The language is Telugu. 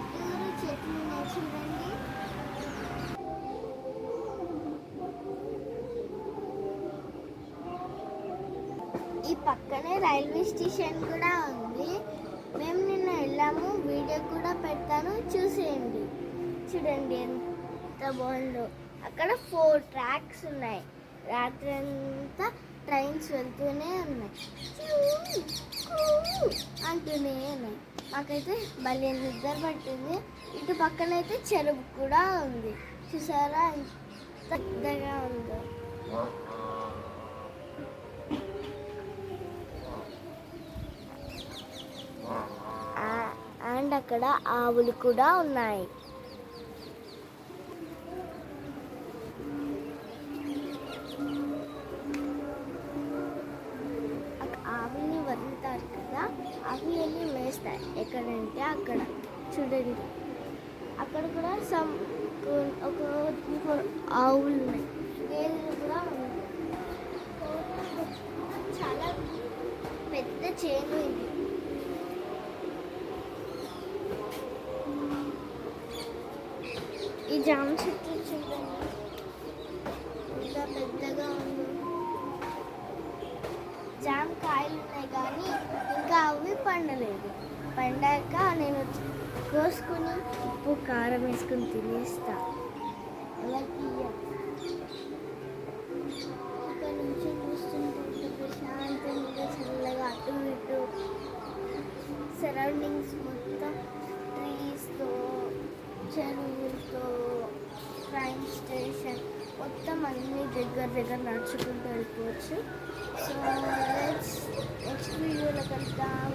చుట్టూరు చెట్లు ఉన్నాయి చూడండి. ఈ పక్కనే రైల్వే స్టేషన్ కూడా ఉంది. మేము నిన్న వెళ్ళాము, వీడియో కూడా పెడతాను, చూసేయండి. చూడండి ఎంత బాగుందో. అక్కడ 4 ట్రాక్స్ ఉన్నాయి. రాత్రి అంతా ట్రైన్స్ వెళ్తూనే ఉన్నాయి, అంటూనే ఉన్నాయి. మాకైతే భలే నిద్ర పట్టింది. ఇటు పక్కన అయితే చెరువు కూడా ఉంది. చూసారా ఎంత పెద్దగా ఉందో. అండ్ అక్కడ ఆవులు కూడా ఉన్నాయి. ఆవుల్ని వదులుతారు కదా, అవి వెళ్ళి మేస్తాయి ఎక్కడంటే అక్కడ. చూడండి అక్కడ కూడా ఒక 3-4 ఆవులు ఉన్నాయి. గేదెలు కూడా ఉన్నాయి. చాలా పెద్ద చేను ఇది. ఈ జామ చెట్టు చూడండి ఎంత పెద్దగా ఉంది. జామ కాయలు ఉన్నాయి కానీ ఇంకా అవి పండలేదు. పండాక నేను కోసుకుని ఉప్పు కారం వేసుకుని తినేస్తా. ఇక్కడ నుంచి చూస్తుంటే ప్రశాంతంగా చల్లగా అటు ఇటు సరౌండింగ్స్ మొత్తం ట్రీస్తో, చెరువులతో, ట్రైన్ స్టేషన్ మొత్తం అన్నీ దగ్గర నడుచుకుంటూ వెళ్ళిపోవచ్చు. సో నెక్స్ట్ వీడియోలో కలుద్దాం.